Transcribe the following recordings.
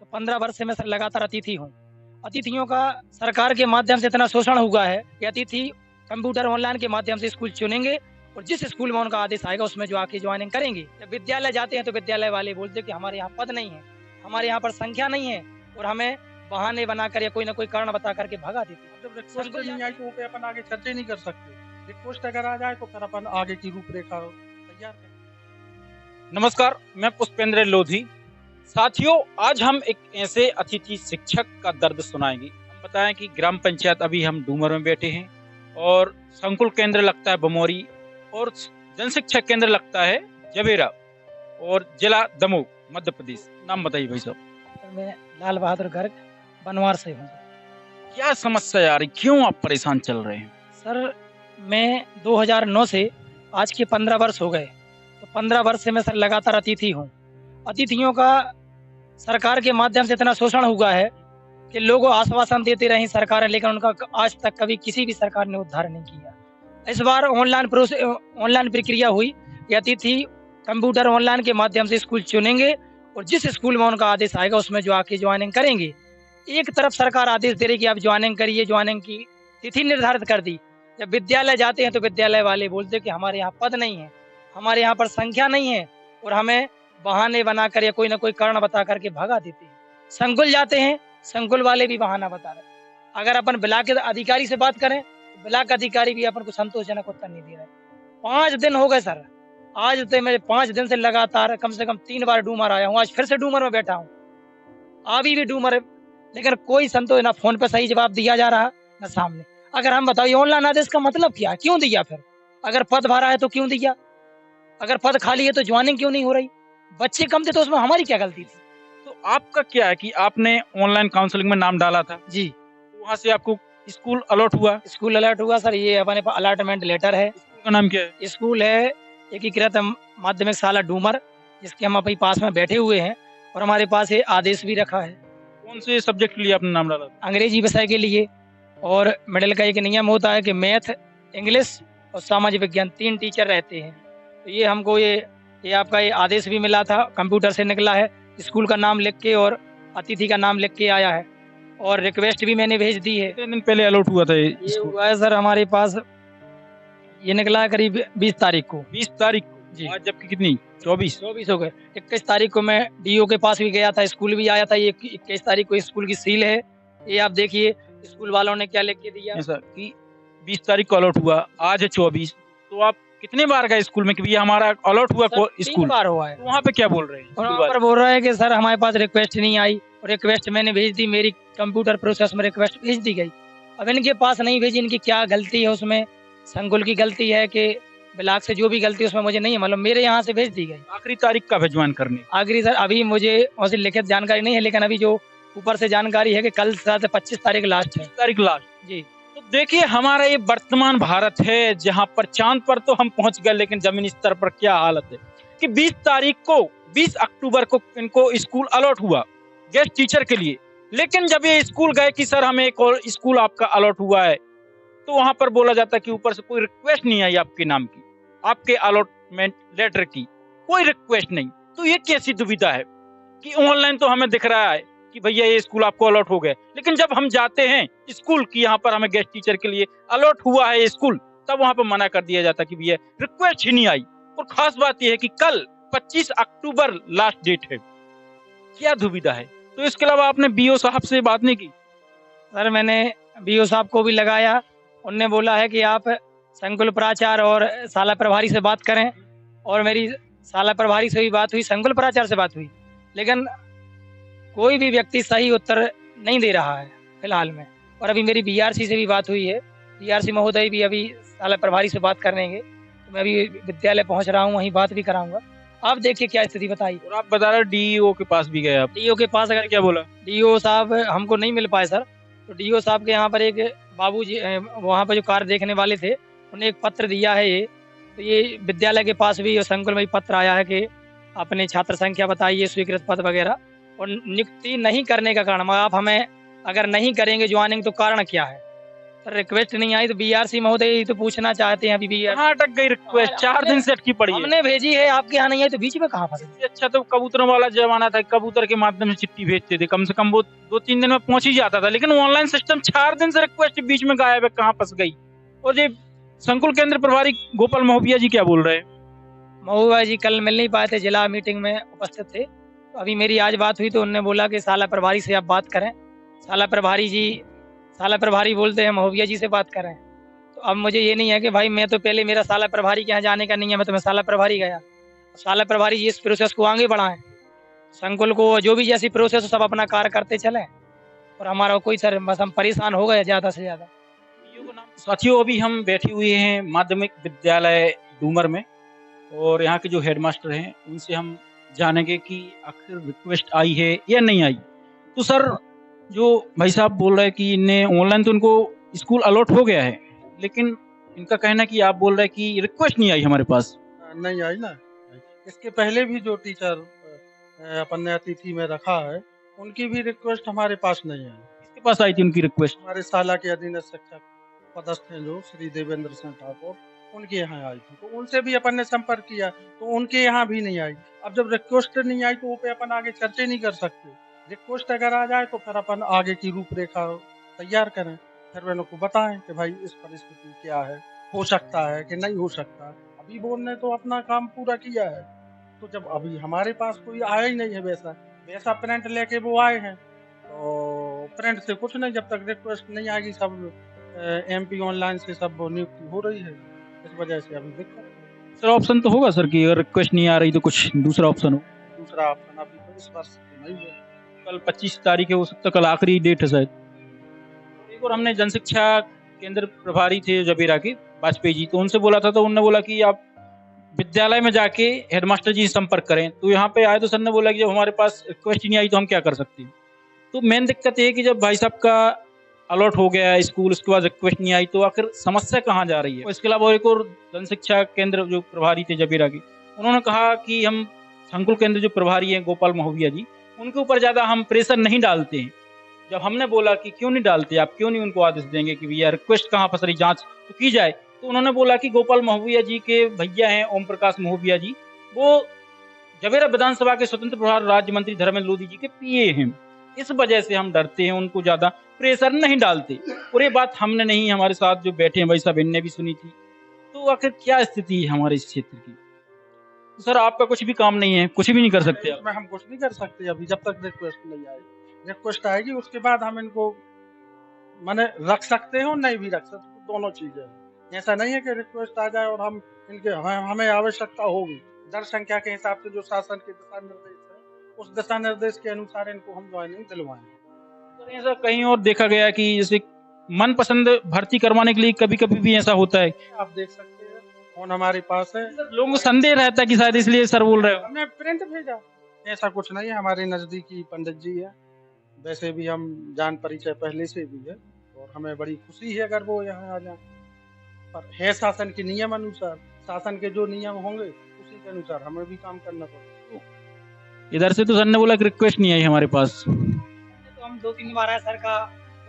तो 15 वर्ष से मैं सर लगातार अतिथि हूँ। अतिथियों का सरकार के माध्यम से इतना शोषण हुआ है कि अतिथि कंप्यूटर ऑनलाइन के माध्यम से स्कूल चुनेंगे और जिस स्कूल में उनका आदेश आएगा उसमें जो आके ज्वाइनिंग करेंगे। जब विद्यालय जाते हैं तो विद्यालय वाले बोलते हैं कि हमारे यहाँ पद नहीं है, हमारे यहाँ पर संख्या नहीं है और हमें बहाने बनाकर या कोई ना कोई कारण बता करके भगा देते हैं। जब रिक्वेस्ट नहीं आई तो वो पे अपन आगे चर्चा नहीं कर सकते। रिक्वेस्ट अगर आ जाए तो फिर अपन आगे की रूपरेखा तैयार करें। नमस्कार, मैं पुष्पेंद्र लोधी। साथियों, आज हम एक ऐसे अतिथि शिक्षक का दर्द सुनाएंगे। हम बताएं कि ग्राम पंचायत अभी हम डूमर में बैठे हैं और संकुल केंद्र लगता है बमोरी और जन शिक्षा केंद्र लगता है जबेरा और जिला दमोह मध्य प्रदेश। नाम बताइए भाई साहब। मैं लाल बहादुर गर्ग बनवार से हूँ। क्या समस्या आ रही, क्यों आप परेशान चल रहे हैं? सर मैं 2009 से आज के 15 वर्ष हो गए, तो 15 वर्ष से मैं सर लगातार अतिथि हूँ। अतिथियों का सरकार के माध्यम से इतना शोषण हुआ है कि लोगों आश्वासन देते रही सरकारें, लेकिन उनका आज तक कभी किसी भी सरकार ने उद्धार नहीं किया। इस बार ऑनलाइन प्रक्रिया हुई कि अतिथि कंप्यूटर ऑनलाइन के माध्यम से स्कूल चुनेंगे और जिस स्कूल में उनका आदेश आएगा उसमें जो आके ज्वाइनिंग करेंगे। एक तरफ सरकार आदेश दे रही कि आप ज्वाइनिंग करिए, ज्वाइनिंग की तिथि निर्धारित कर दी। जब विद्यालय जाते हैं तो विद्यालय वाले बोलते हैं कि हमारे यहाँ पद नहीं है, हमारे यहाँ पर संख्या नहीं है और हमें बहाने बनाकर या कोई ना कोई कारण बता करके भगा देते हैं। संकुल जाते हैं, संकुल वाले भी बहाना बता रहे हैं। अगर अपन ब्लॉक के अधिकारी से बात करें तो ब्लॉक अधिकारी भी अपन को संतोषजनक उत्तर नहीं दे रहे। 5 दिन हो गए सर, आज तो मैं 5 दिन से लगातार कम से कम 3 बार डूमर आया हूँ। आज फिर से डूमर में बैठा हूँ, अभी भी डूमर, लेकिन कोई संतोष ना फोन पे सही जवाब दिया जा रहा ना सामने। अगर हम बताइए ऑनलाइन आदेश का मतलब क्या है, क्यों दिया? फिर अगर पद भरा है तो क्यों दिया? अगर पद खाली है तो ज्वाइनिंग क्यों नहीं हो रही? बच्चे कम थे तो उसमें हमारी क्या गलती थी? तो आपका क्या है कि आपने ऑनलाइन काउंसलिंग में नाम डाला था जी, तो वहाँ से आपको स्कूल अलॉट हुआ? स्कूल अलर्ट हुआ सर। ये अपने पास अलॉटमेंट लेटर है। स्कूल का नाम क्या है? स्कूल है एकीकृत माध्यमिक शाला डूमर, जिसके हम अपने पास में बैठे हुए हैं और हमारे पास ये आदेश भी रखा है। कौन से सब्जेक्ट के लिए आपने नाम डाला था? अंग्रेजी विषय के लिए। और मिडिल का एक नियम होता है कि मैथ, इंग्लिश और सामाजिक विज्ञान 3 टीचर रहते हैं। तो ये हमको ये आपका ये आदेश भी मिला था, कंप्यूटर से निकला है, स्कूल का नाम लिख के और अतिथि का नाम लिख के आया है और रिक्वेस्ट भी मैंने भेज दी है। कितने दिन पहले अलॉट हुआ था ये स्कूल? हुआ है सर हमारे पास, ये निकला है करीब 20 तारीख को। 20 तारीख को जी, आज जबकि कितनी 24 हो गए। 21 तारीख को मैं डीओ के पास भी गया था, स्कूल भी आया था। ये 21 तारीख को स्कूल की सील है, ये आप देखिए स्कूल वालों ने क्या लिख के दिया। ऐसा कि 20 तारीख को अलॉट हुआ, आज है 24। तो आप कितने बार गए स्कूल में कि भैया हमारा अलॉट हुआ? सर, 3 स्कूल बार हुआ है। तो वहाँ पे क्या बोल रहे हैं? और वहाँ पर बोल रहा है कि सर हमारे पास रिक्वेस्ट नहीं आई और रिक्वेस्ट मैंने भेज दी, मेरी कंप्यूटर प्रोसेस में रिक्वेस्ट भेज दी गई। अब इनके पास नहीं भेजी, इनकी क्या गलती है उसमें? संकुल की गलती है कि ब्लॉक से जो भी गलती है उसमें मुझे नहीं है, मतलब मेरे यहाँ से भेज दी गई। आखिरी तारीख का ज्वाइन करने? आखिरी सर अभी मुझे वैसे लिखित जानकारी नहीं है, लेकिन अभी जो ऊपर से जानकारी है कि कल शायद 25 तारीख लास्ट है। तारीख लास्ट। जी, तो देखिए, हमारा ये वर्तमान भारत है जहाँ पर चांद पर तो हम पहुंच गए, लेकिन जमीनी स्तर पर क्या हालत है कि 20 तारीख को 20 अक्टूबर को इनको स्कूल अलॉट हुआ गेस्ट टीचर के लिए। लेकिन जब ये स्कूल गए कि सर हमें एक और स्कूल आपका अलॉट हुआ है, तो वहां पर बोला जाता है कि ऊपर से कोई रिक्वेस्ट नहीं आई आपके नाम की, आपके अलॉटमेंट लेटर की कोई रिक्वेस्ट नहीं। तो ये कैसी दुविधा है कि ऑनलाइन तो हमें दिख रहा है कि भैया ये स्कूल आपको अलॉट हो गए, लेकिन जब हम जाते हैं स्कूल की यहाँ पर हमें गेस्ट टीचर के लिए अलॉट हुआ है स्कूल, तब वहां पर मना कर दिया जाता कि भैया रिक्वेस्ट ही नहीं आई। और खास बात यह है कि कल 25 अक्टूबर लास्ट डेट है। क्या दुविधा है? तो इसके अलावा आपने बीओ साहब से बात नहीं की? सर मैंने बीओ साहब को भी लगाया, उनने बोला है कि आप संकुल प्राचार्य और शाला प्रभारी से बात करें, और मेरी शाला प्रभारी से भी बात हुई, संकुल प्राचार्य से बात हुई, लेकिन कोई भी व्यक्ति सही उत्तर नहीं दे रहा है फिलहाल में। और अभी मेरी बीआरसी से भी बात हुई है, बीआरसी महोदय भी अभी शाला प्रभारी से बात करेंगे, तो मैं अभी विद्यालय पहुंच रहा हूं, वहीं बात भी कराऊंगा। आप देखिए क्या स्थिति बताइए। और आप बता रहे डीईओ के पास भी गए आप? डीओ के पास अगर क्या बोला? डीओ साहब हमको नहीं मिल पाए सर, तो डीओ साहब के यहाँ पर एक बाबूजी वहाँ पर जो कार्य देखने वाले थे, उन्हें एक पत्र दिया है ये, तो ये विद्यालय के पास भी और संकुल में भी पत्र आया है कि अपने छात्र संख्या बताइए, स्वीकृत पद वगैरह, और नियुक्ति नहीं करने का कारण, आप हमें अगर नहीं करेंगे ज्वाइनिंग तो कारण क्या है? सर रिक्वेस्ट नहीं आई तो बीआरसी महोदय तो पूछना चाहते हैं अभी बीआर कहाँ अटक गई रिक्वेस्ट? 4 दिन से अटकी पड़ी है। हमने भेजी है, आपके यहाँ नहीं आई तो बीच में कहाँ फंसे? इससे अच्छा तो कबूतरों वाला जमाना था, कबूतर के माध्यम से चिट्ठी भेजते थे, कम से कम वो 2-3 दिन में पहुंच ही जाता था। लेकिन ऑनलाइन सिस्टम 4 दिन से रिक्वेस्ट बीच में गायब है, कहाँ फंस गई? और ये संकुल केंद्र प्रभारी गोपाल महोबिया जी क्या बोल रहे हैं? महोबा जी कल मिल नहीं पाए थे, जिला मीटिंग में उपस्थित थे। तो अभी मेरी आज बात हुई तो उन्होंने बोला कि शाला प्रभारी से आप बात करें। शाला प्रभारी बोलते हैं महोबिया जी से बात करें। तो अब मुझे ये नहीं है कि भाई मैं तो पहले मेरा शाला प्रभारी के यहाँ जाने का नहीं है, मैं शाला प्रभारी गया। शाला प्रभारी जी इस प्रोसेस को आगे बढ़ाएं, संकुल को जो भी जैसी प्रोसेस हो सब अपना कार्य करते चलें। और हमारा कोई सर बस हम परेशान हो गए ज़्यादा से ज़्यादा। साथियों अभी हम बैठे हुए हैं माध्यमिक विद्यालय डूमर में और यहाँ के जो हेडमास्टर हैं उनसे हम जानेंगे कि आखिर रिक्वेस्ट आई है या नहीं आई। तो सर जो भाई साहब बोल रहे हैं कि इन्हें ऑनलाइन तो उनको स्कूल अलॉट हो गया है, लेकिन इनका कहना है कि आप बोल रहे हैं कि रिक्वेस्ट नहीं आई हमारे पास। नहीं आई ना। इसके पहले भी जो टीचर अपन ने अतिथि में रखा है उनकी भी रिक्वेस्ट हमारे पास नहीं आई। किसके पास आई थी उनकी रिक्वेस्ट? हमारे शाला के अधीनस्थ शिक्षक पदस्थ हैं जो श्री देवेंद्र सिंह ठाकुर, उनके यहाँ आई थी। तो उनसे भी अपन ने संपर्क किया तो उनके यहाँ भी नहीं आई। अब जब रिक्वेस्ट नहीं आई तो वो पे अपन आगे चर्चा नहीं कर सकते। रिक्वेस्ट अगर आ जाए तो फिर अपन आगे की रूपरेखा तैयार करें, फिर उनको बताएं कि भाई इस परिस्थिति क्या है, हो सकता है कि नहीं हो सकता। अभी बोर्ड ने तो अपना काम पूरा किया है, तो जब अभी हमारे पास कोई आया ही नहीं है वैसा प्रिंट लेके वो आए हैं, तो प्रिंट से कुछ नहीं। जब तक रिक्वेस्ट नहीं आएगी, सब MP ऑनलाइन से सब नियुक्ति हो रही है, इस वजह से अभी दिक्कत है। सर ऑप्शन तो होगा सर कि अगर रिक्वेस्ट नहीं आ रही तो कुछ दूसरा ऑप्शन हो? दूसरा ऑप्शन अभी तो इस वर्ष तो नहीं है। कल 25 तारीख है, हो सकता कल आखिरी डेट है शायद। एक और हमने जनशिक्षा केंद्र प्रभारी थे जबीरा के वाजपेयी जी, तो उनसे बोला था तो उन्होंने बोला कि आप विद्यालय में जाके हेडमास्टर जी से संपर्क करें। तो यहाँ पे आए तो सर ने बोला कि जब हमारे पास रिक्वेस्ट ही नहीं आई तो हम क्या कर सकते हैं। तो मेन दिक्कत ये है कि जब भाई साहब का अलॉट हो गया है स्कूल, उसके बाद रिक्वेस्ट नहीं आई तो आखिर समस्या कहाँ जा रही है। इसके अलावा एक और जनशिक्षा केंद्र जो प्रभारी थे जबीरा के, उन्होंने कहा कि हम संकुल केंद्र जो प्रभारी हैं गोपाल महोबिया जी, उनके ऊपर ज़्यादा हम प्रेशर नहीं डालते हैं। जब हमने बोला कि क्यों नहीं डालते, आप क्यों नहीं उनको आदेश देंगे कि भैया रिक्वेस्ट कहाँ फंस रही, जाँच तो की जाए, तो उन्होंने बोला कि गोपाल महोबिया जी के भैया हैं ओम प्रकाश महोबिया जी, वो जबीरा विधानसभा के स्वतंत्र प्रभार राज्य मंत्री धर्मेंद्र लोधी जी के PA हैं। इस वजह से हम डरते हैं, उनको ज्यादा प्रेशर नहीं डालते। और ये बात हमने नहीं, हमारे साथ जो बैठे हैं भाई साहब इनने भी सुनी थी। तो आखिर क्या स्थिति है हमारे इस क्षेत्र की? तो सर आपका कुछ भी काम नहीं है, कुछ भी नहीं कर सकते आप? इसमें हम कुछ नहीं कर सकते अभी, जब तक रिक्वेस्ट नहीं आए। रिक्वेस्ट आएगी उसके बाद हम इनको माने रख सकते हैं और नहीं भी रख सकते, दोनों चीजें। ऐसा नहीं है कि रिक्वेस्ट आ जाए और हम इनके हमें आवश्यकता होगी। दर संख्या के हिसाब से जो शासन के दिशा निर्देश है, उस दिशा निर्देश के अनुसार इनको हम ज्वाइनिंग दिलवाएंगे। ऐसा कहीं और देखा गया कि जैसे मनपसंद भर्ती करवाने के लिए कभी कभी भी ऐसा होता है? आप देख सकते हैं फोन हमारे पास है, लोगों को संदेह रहता है कि शायद इसलिए सर बोल रहे हो। हमने प्रिंट भेजा। ऐसा कुछ नहीं है, हमारे नजदीकी पंडित जी है, वैसे भी हम जान परिचय पहले से भी है और हमें बड़ी खुशी है अगर वो यहाँ आ जाए। पर है शासन के नियम अनुसार, शासन के जो नियम होंगे उसी के अनुसार हमें भी काम करना पड़ेगा। इधर से तो सर ने बोला कि रिक्वेस्ट नहीं आई हमारे पास। तो हम 2-3 बार आए, सर का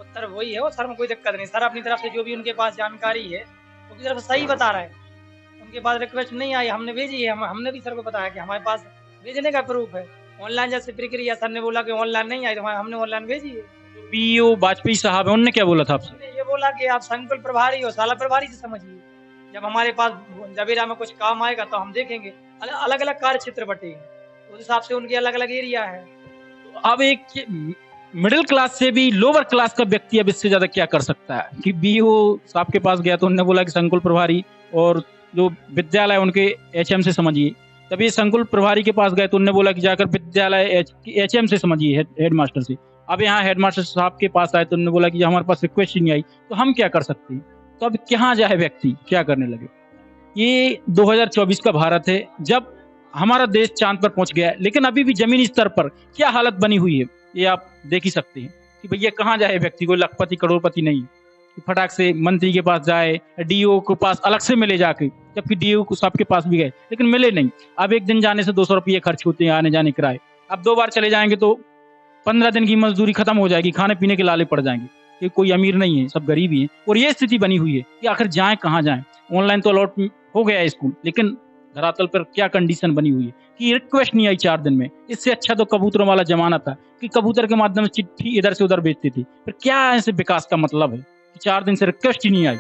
उत्तर वही है और सर में कोई दिक्कत नहीं। सर अपनी तरफ से जो भी उनके पास जानकारी है उनकी तरफ से सही बता रहे हैं। उनके पास रिक्वेस्ट नहीं आई, हमने भेजी है। हमने भी सर को बताया कि हमारे पास भेजने का प्रूफ है। ऑनलाइन जैसे प्रक्रिया, सर ने बोला कि ऑनलाइन नहीं आई तो हमने ऑनलाइन भेजी है। PO वाजपेयी साहब है, उन्होंने क्या बोला था आपसे? ये बोला कि आप संकुल प्रभारी हो, शाला प्रभारी से समझिए। जब हमारे पास जबीरा में कुछ काम आएगा तो हम देखेंगे। अलग अलग कार्य क्षेत्र बटे हैं, उस हिसाब से उनके अलग अलग एरिया है। अब एक मिडिल क्लास से भी लोअर क्लास का व्यक्ति अब इससे ज्यादा क्या कर सकता है कि BO साहब के पास गया तो उन्होंने बोला कि संकुल प्रभारी और जो विद्यालय उनके HM से समझिए। तब ये संकुल प्रभारी के पास गए तो उन्होंने बोला कि जाकर विद्यालय HM से समझिए, हेडमास्टर से। अब यहाँ हेडमास्टर साहब के पास आए तो उन्होंने बोला कि हमारे पास रिक्वेस्ट ही नहीं आई, तो हम क्या कर सकते हैं? तो अब कहाँ जाए व्यक्ति, क्या करने लगे? ये 2024 का भारत है, जब हमारा देश चांद पर पहुंच गया है, लेकिन अभी भी जमीनी स्तर पर क्या हालत बनी हुई है ये आप देख ही सकते हैं कि भैया कहाँ जाए व्यक्ति। कोई लखपति करोड़पति नहीं कि फटाक से मंत्री के पास जाए, DO के पास अलग से मिले जाके, जबकि DO को सबके पास भी गए लेकिन मिले नहीं। अब एक दिन जाने से 200 रुपये खर्च होते हैं आने जाने किराए। अब 2 बार चले जाएंगे तो 15 दिन की मजदूरी खत्म हो जाएगी, खाने पीने के लाले पड़ जाएंगे। कि कोई अमीर नहीं है, सब गरीब ही है। और ये स्थिति बनी हुई है कि आखिर जाएं कहाँ जाएं। ऑनलाइन तो अलॉट हो गया है स्कूल, लेकिन धरातल पर क्या कंडीशन बनी हुई है कि रिक्वेस्ट नहीं आई 4 दिन में। इससे अच्छा तो कबूतरों वाला जमाना था कि कबूतर के माध्यम से चिट्ठी इधर से उधर भेजती थी। फिर क्या ऐसे विकास का मतलब है कि 4 दिन से रिक्वेस्ट ही नहीं आई।